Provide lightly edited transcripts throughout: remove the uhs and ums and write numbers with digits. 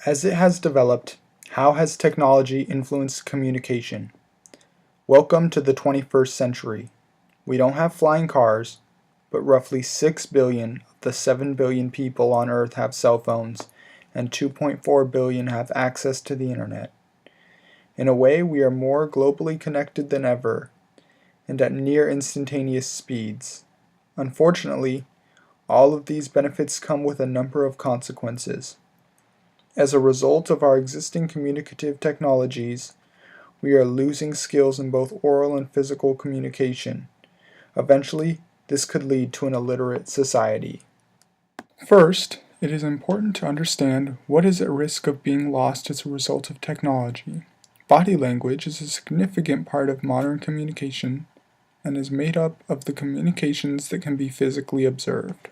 As it has developed, how has technology influenced communication? Welcome to the 21st century. We don't have flying cars, but roughly 6 billion of the 7 billion people on Earth have cell phones, and 2.4 billion have access to the internet. In a way, we are more globally connected than ever, and at near instantaneous speeds. Unfortunately, all of these benefits come with a number of consequences. As a result of our existing communicative technologies, we are losing skills in both oral and physical communication. Eventually, this could lead to an illiterate society. First, it is important to understand what is at risk of being lost as a result of technology. Body language is a significant part of modern communication and is made up of the communications that can be physically observed.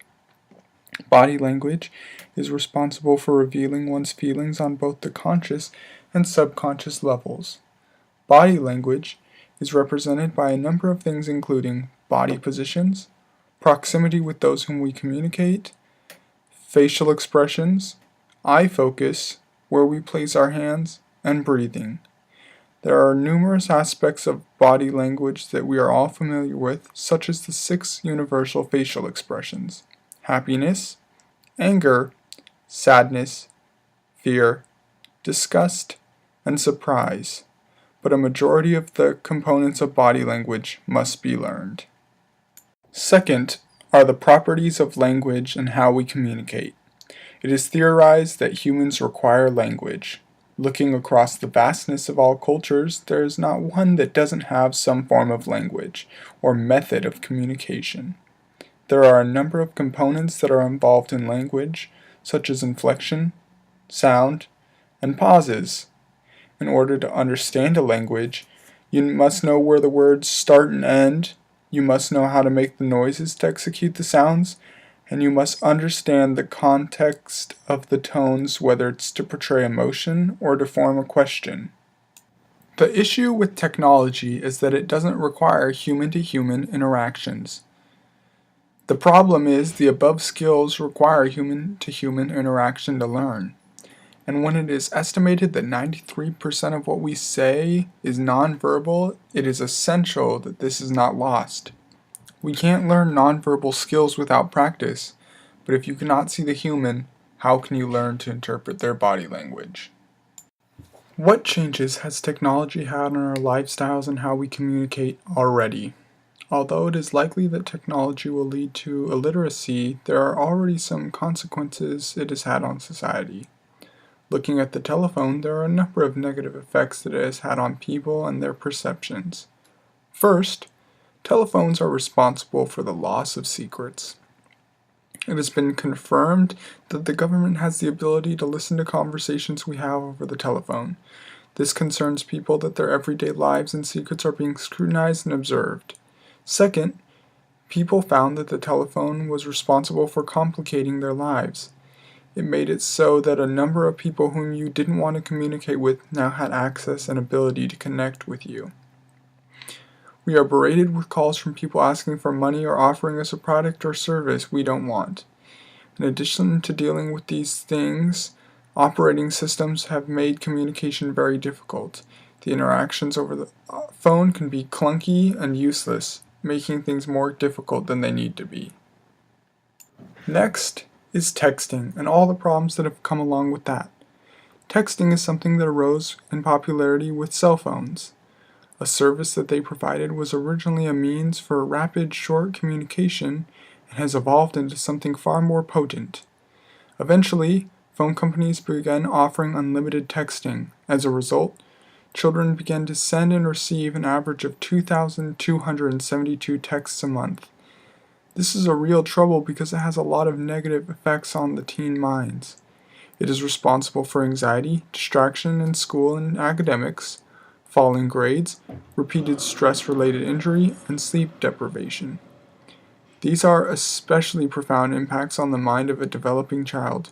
Body language is responsible for revealing one's feelings on both the conscious and subconscious levels. Body language is represented by a number of things including body positions, proximity with those whom we communicate, facial expressions, eye focus, where we place our hands, and breathing. There are numerous aspects of body language that we are all familiar with, such as the 6 universal facial expressions: happiness, anger, sadness, fear, disgust, and surprise. But a majority of the components of body language must be learned. Second are the properties of language and how we communicate. It is theorized that humans require language. Looking across the vastness of all cultures, there is not one that doesn't have some form of language or method of communication. There are a number of components that are involved in language, such as inflection, sound, and pauses. In order to understand a language, you must know where the words start and end, you must know how to make the noises to execute the sounds, and you must understand the context of the tones, whether it's to portray emotion or to form a question. The issue with technology is that it doesn't require human-to-human interactions. The problem is the above skills require human-to-human interaction to learn. And when it is estimated that 93% of what we say is nonverbal, it is essential that this is not lost. We can't learn nonverbal skills without practice, but if you cannot see the human, how can you learn to interpret their body language? What changes has technology had on our lifestyles and how we communicate already? Although it is likely that technology will lead to illiteracy, there are already some consequences it has had on society. Looking at the telephone, there are a number of negative effects that it has had on people and their perceptions. First, telephones are responsible for the loss of secrets. It has been confirmed that the government has the ability to listen to conversations we have over the telephone. This concerns people that their everyday lives and secrets are being scrutinized and observed. Second, people found that the telephone was responsible for complicating their lives. It made it so that a number of people whom you didn't want to communicate with now had access and ability to connect with you. We are berated with calls from people asking for money or offering us a product or service we don't want. In addition to dealing with these things, operating systems have made communication very difficult. The interactions over the phone can be clunky and useless, making things more difficult than they need to be. Next is texting and all the problems that have come along with that. Texting is something that arose in popularity with cell phones. A service that they provided was originally a means for rapid, short communication and has evolved into something far more potent. Eventually, phone companies began offering unlimited texting. As a result, children began to send and receive an average of 2,272 texts a month. This is a real trouble because it has a lot of negative effects on the teen minds. It is responsible for anxiety, distraction in school and academics, falling grades, repeated stress-related injury, and sleep deprivation. These are especially profound impacts on the mind of a developing child.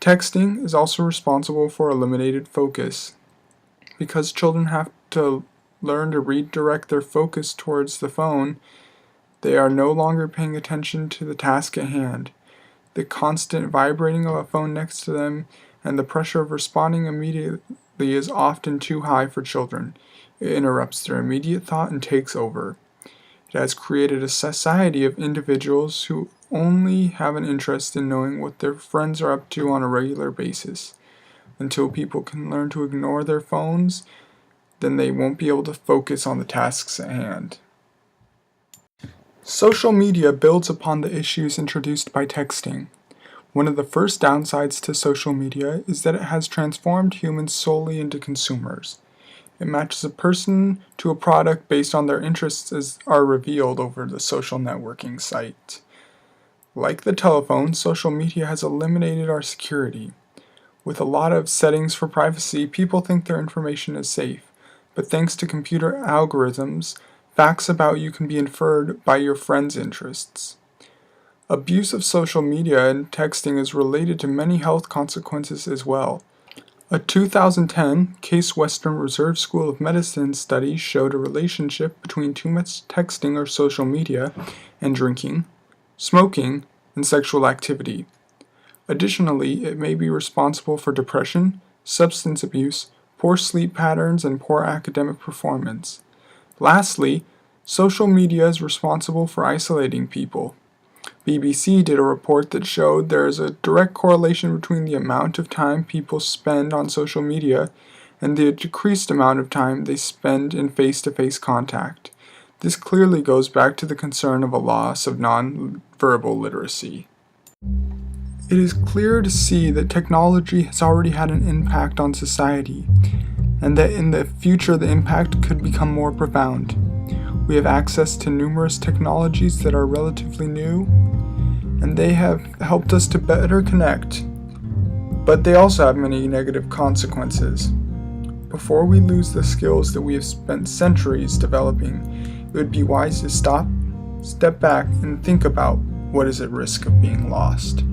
Texting is also responsible for eliminated focus. Because children have to learn to redirect their focus towards the phone, they are no longer paying attention to the task at hand. The constant vibrating of a phone next to them and the pressure of responding immediately is often too high for children. It interrupts their immediate thought and takes over. It has created a society of individuals who only have an interest in knowing what their friends are up to on a regular basis. Until people can learn to ignore their phones, then they won't be able to focus on the tasks at hand. Social media builds upon the issues introduced by texting. One of the first downsides to social media is that it has transformed humans solely into consumers. It matches a person to a product based on their interests as are revealed over the social networking site. Like the telephone, social media has eliminated our security. With a lot of settings for privacy, people think their information is safe, but thanks to computer algorithms, facts about you can be inferred by your friends' interests. Abuse of social media and texting is related to many health consequences as well. A 2010 Case Western Reserve School of Medicine study showed a relationship between too much texting or social media and drinking, smoking, and sexual activity. Additionally, it may be responsible for depression, substance abuse, poor sleep patterns, and poor academic performance. Lastly, social media is responsible for isolating people. BBC did a report that showed there is a direct correlation between the amount of time people spend on social media and the decreased amount of time they spend in face-to-face contact. This clearly goes back to the concern of a loss of non-verbal literacy. It is clear to see that technology has already had an impact on society, and that in the future the impact could become more profound. We have access to numerous technologies that are relatively new, and they have helped us to better connect, but they also have many negative consequences. Before we lose the skills that we have spent centuries developing, it would be wise to step back, and think about what is at risk of being lost.